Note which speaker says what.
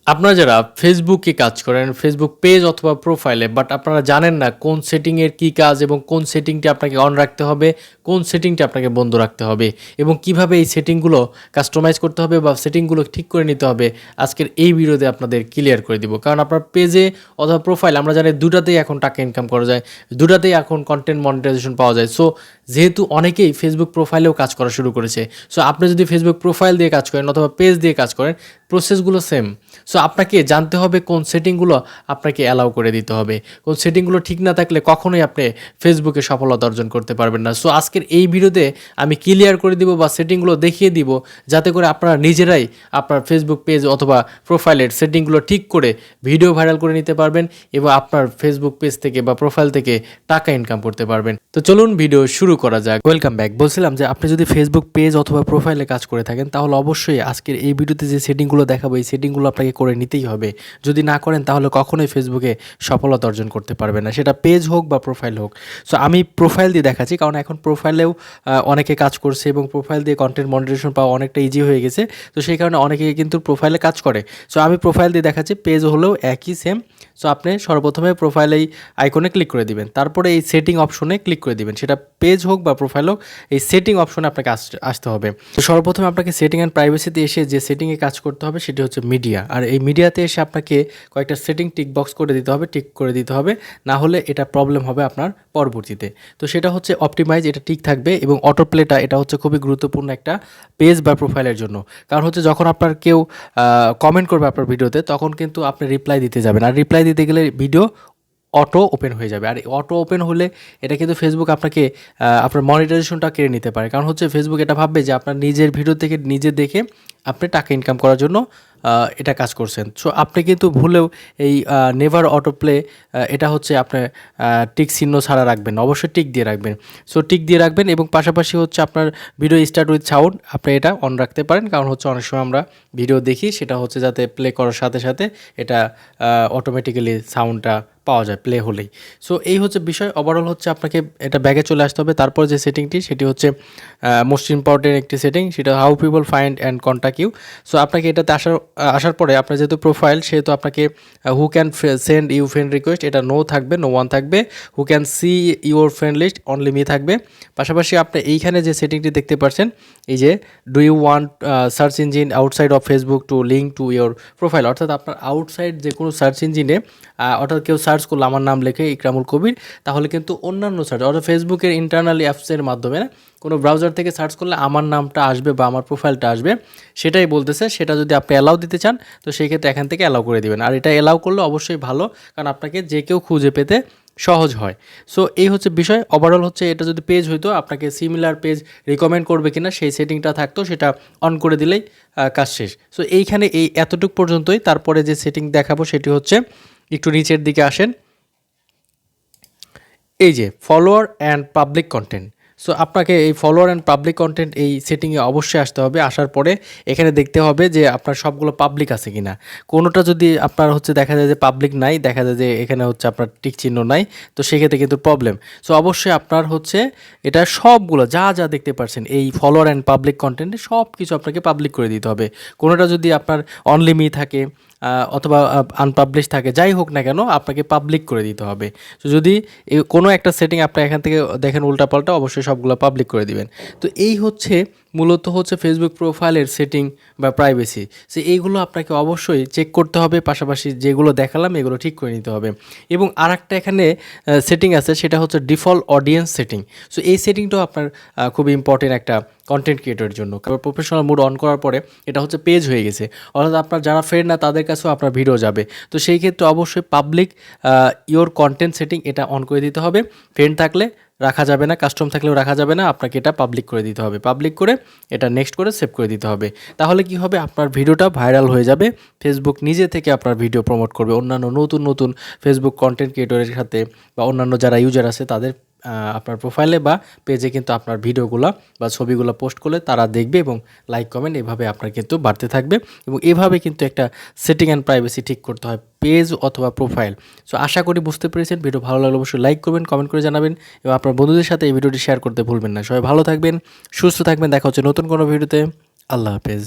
Speaker 1: আপনারা যারা ফেসবুকে কাজ করেন, ফেসবুক পেজ অথবা প্রোফাইলে বাট আপনারা জানেন না কোন সেটিংয়ের কী কাজ এবং কোন সেটিংটি আপনাকে অন রাখতে হবে, কোন সেটিংটি আপনাকে বন্ধ রাখতে হবে এবং কিভাবে এই সেটিংগুলো কাস্টমাইজ করতে হবে বা সেটিংগুলো ঠিক করে নিতে হবে, আজকের এই ভিডিওতে আপনাদের ক্লিয়ার করে দিব। কারণ আপনার পেজে অথবা প্রোফাইল আমরা জানি দুটাতেই এখন টাকা ইনকাম করা যায়, দুটাতেই এখন কন্টেন্ট মনিটাইজেশন পাওয়া যায়। সো যেহেতু অনেকেই ফেসবুক প্রোফাইলেও কাজ করা শুরু করেছে, সো আপনি যদি ফেসবুক প্রোফাইল দিয়ে কাজ করেন অথবা পেজ দিয়ে কাজ করেন, প্রসেসগুলো সেম। সো আপনাকে জানতে হবে কোন সেটিংগুলো আপনাকে অ্যালাউ করে দিতে হবে। কোন সেটিংগুলো ঠিক না থাকলে কখনোই আপনি ফেসবুকে সফলতা অর্জন করতে পারবেন না। সো আজকের এই ভিডিওতে আমি ক্লিয়ার করে দিব বা সেটিংগুলো দেখিয়ে দিব, যাতে করে আপনারা নিজেরাই আপনার ফেসবুক পেজ অথবা প্রোফাইলের সেটিংগুলো ঠিক করে ভিডিও ভাইরাল করে নিতে পারবেন এবং আপনার ফেসবুক পেজ থেকে বা প্রোফাইল থেকে টাকা ইনকাম করতে পারবেন। তো চলুন ভিডিও শুরু করা যাক। Welcome back. বলছিলাম যে আপনি যদি ফেসবুক পেজ অথবা প্রোফাইলে কাজ করে থাকেন, তাহলে অবশ্যই আজকের এই ভিডিওতে যে সেটিংগুলো দেখাবো এই সেটিংগুলো আপনাকে করে নিতেই হবে। যদি না করেন তাহলে কখনোই ফেসবুকে সফলতা অর্জন করতে পারবেন না, সেটা পেজ হোক বা প্রোফাইল হোক। সো আমি প্রোফাইল দিয়ে দেখাচ্ছি, কারণ এখন প্রোফাইলেও অনেকে কাজ করছে এবং প্রোফাইল দিয়ে কন্টেন্ট মনিটাইজেশন পাওয়া অনেকটা ইজি হয়ে গেছে। তো সেই কারণে অনেকে কিন্তু প্রোফাইলে কাজ করে। সো আমি প্রোফাইল দিয়ে দেখাচ্ছি, পেজ হলেও একই সেম। সো আপনি সর্বপ্রথমে প্রোফাইল এই আইকনে ক্লিক করে দিবেন, তারপরে এই সেটিং অপশনে ক্লিক করে দিবেন, সেটা পেজ হোক বা প্রোফাইল হোক। এই সেটিং অপশনে আপনাকে আসতে হবে। তো সর্বপ্রথমে আপনাকে সেটিং অ্যান্ড প্রাইভেসিতে এসে যে সেটিংয়ে কাজ করতে হবে সেটি হচ্ছে মিডিয়া। আর এই মিডিয়াতে এসে আপনাকে কয়েকটা সেটিং টিক বক্স করে দিতে হবে, টিক করে দিতে হবে, না হলে এটা প্রবলেম হবে আপনার পরবর্তীতে। তো সেটা হচ্ছে অপটিমাইজ, এটা ঠিক থাকবে, এবং অটো প্লেটা এটা হচ্ছে খুবই গুরুত্বপূর্ণ একটা পেজ বা প্রোফাইলের জন্য। কারণ হচ্ছে যখন আপনার কেউ কমেন্ট করবে আপনার ভিডিওতে, তখন কিন্তু আপনি রিপ্লাই দিতে যাবেন, আর রিপ্লাই দিতে গেলে ভিডিও অটো ওপেন হয়ে যাবে। আর অটো ওপেন হলে এটা কিন্তু ফেসবুক আপনাকে আপনার মনিটাইজেশনটা কেড়ে নিতে পারে। কারণ হচ্ছে ফেসবুক এটা ভাববে যে আপনার নিজের ভিডিও থেকে নিজে দেখে আপনি টাকা ইনকাম করার জন্য এটা কাজ করছেন। সো আপনি কিন্তু ভুলেও এই নেভার অটো প্লে এটা হচ্ছে আপনার টিক চিহ্ন ছাড়া রাখবেন, অবশ্যই টিক দিয়ে রাখবেন। সো টিক দিয়ে রাখবেন, এবং পাশাপাশি হচ্ছে আপনার ভিডিও স্টার্ট উইথ সাউন্ড আপনি এটা অন রাখতে পারেন। কারণ হচ্ছে অনেক সময় আমরা ভিডিও দেখি, সেটা হচ্ছে যাতে প্লে করার সাথে সাথে এটা অটোমেটিক্যালি সাউন্ডটা পাওয়া যায় প্লে হলেই। সো এই হচ্ছে বিষয়। ওভারঅল হচ্ছে আপনাকে এটা ব্যাগে চলে আসতে হবে। তারপর যে সেটিংটি সেটি হচ্ছে মোস্ট ইম্পর্টেন্ট একটি সেটিং, সেটা how people find and contact you. So আপনাকে এটাতে আসার পরে আপনার যেহেতু প্রোফাইল, সেহেতু আপনাকে who can send you friend request এটা নো থাকবে, নো ওয়ান থাকবে। Who can see your friend list only me থাকবে। পাশাপাশি আপনি এইখানে যে সেটিংটি দেখতে পাচ্ছেন, এই যে do you want search engine outside of Facebook to link to your profile, অর্থাৎ আপনার আউটসাইড যে কোনো সার্চ ইঞ্জিনে অর্থাৎ কেউ সার্চ করলো আমার নাম লিখে ইকরামুল কবির, তাহলে কিন্তু অন্যান্য সার্চ অর্থাৎ ফেসবুকের ইন্টারনাল অ্যাপসের মাধ্যমে কোনো ব্রাউজার থেকে সার্চ করলে আমার নামটা আসবে বা আমার প্রোফাইলটা আসবে, সেটাই বলতেছে। সেটা যদি আপনি অ্যালাউ দিতে চান, তো সেই ক্ষেত্রে এখান থেকে অ্যালাউ করে দিবেন। আর এটা অ্যালাউ করলে অবশ্যই ভালো, কারণ আপনাকে যে কেউ খুঁজে পেতে সহজ হয়। সো এই হচ্ছে বিষয়। ওভারঅল হচ্ছে এটা যদি পেজ হইতো, আপনাকে সিমিলার পেজ রিকমেন্ড করবে কিনা সেই সেটিংটা থাকতো, সেটা অন করে দিলেই কাজ শেষ। সো এইখানে এই এতটুকু পর্যন্তই। তারপরে যে সেটিং দেখাবো সেটি হচ্ছে, একটু নিচের দিকে আসেন, এই যে follower and public content. So আপনাকে এই ফলোয়ার অ্যান্ড পাবলিক কন্টেন্ট এই সেটিংয়ে অবশ্যই আসতে হবে। আসার পরে এখানে দেখতে হবে যে আপনার সবগুলো পাবলিক আছে কিনা। কোনোটা যদি আপনার হচ্ছে দেখা যায় যে পাবলিক নাই, দেখা যায় যে এখানে হচ্ছে আপনার টিক চিহ্ন নাই, তো সেক্ষেত্রে কিন্তু প্রবলেম। সো অবশ্যই আপনার হচ্ছে এটা সবগুলো যা যা দেখতে পাচ্ছেন এই ফলোয়ার অ্যান্ড পাবলিক কন্টেন্টে সব কিছু আপনাকে পাবলিক করে দিতে হবে। কোনোটা যদি আপনার অনলি মি থাকে অথবা আনপাবলিশ থাকে, যাই হোক না কেন আপনাকে পাবলিক করে দিতে হবে। তো যদি কোনো একটা সেটিং আপনি এখান থেকে দেখেন উল্টাপাল্টা, অবশ্যই সবগুলো পাবলিক করে দিবেন। তো এই হচ্ছে মূলত হচ্ছে ফেসবুক প্রোফাইলের সেটিং বা প্রাইভেসি। সো এইগুলো আপনাকে অবশ্যই চেক করতে হবে, পাশাপাশি যেগুলো দেখালাম এগুলো ঠিক করে নিতে হবে। এবং আরেকটা এখানে সেটিং আছে, সেটা হচ্ছে ডিফল্ট অডিয়েন্স সেটিং। সো এই সেটিংটাও আপনার খুব ইম্পর্টেন্ট একটা কন্টেন্ট ক্রিয়েটরের জন্য। কারণ প্রফেশনাল মুড অন করার পরে এটা হচ্ছে পেজ হয়ে গেছে, অর্থাৎ আপনার যারা ফ্রেন্ড না তাদের কাছেও আপনার ভিডিও যাবে। তো সেই ক্ষেত্রে অবশ্যই পাবলিক ইওর কন্টেন্ট সেটিং এটা অন করে দিতে হবে। ফ্রেন্ড থাকলে রাখা যাবে না, কাস্টম থাকলেও রাখা যাবে না, আপনাকে এটা পাবলিক করে দিতে হবে। পাবলিক করে এটা নেক্সট করে সেভ করে দিতে হবে। তাহলে কি হবে, আপনার ভিডিওটা ভাইরাল হয়ে যাবে, ফেসবুক নিজে থেকে আপনার ভিডিও প্রমোট করবে অন্যান্য নতুন নতুন ফেসবুক কন্টেন্ট ক্রিয়েটরের সাথে, বা অন্যান্য যারা ইউজার আছে তাদের আপনার প্রোফাইলে বা পেজে কিন্তু আপনার ভিডিওগুলো বা ছবিগুলো পোস্ট করলে তারা দেখবে এবং লাইক কমেন্ট এভাবে আপনার কিন্তু বাড়তে থাকবে। এবং এভাবে কিন্তু একটা সেটিং অ্যান্ড প্রাইভেসি ঠিক করতে হয় পেজ অথবা প্রোফাইল। সো আশা করি বুঝতে পেরেছেন। ভিডিও ভালো লাগলে অবশ্যই লাইক করবেন, কমেন্ট করে জানাবেন এবং আপনার বন্ধুদের সাথে এই ভিডিওটি শেয়ার করতে ভুলবেন না। সবাই ভালো থাকবেন, সুস্থ থাকবেন, দেখা হচ্ছে নতুন কোনো ভিডিওতে। আল্লাহ হাফেজ।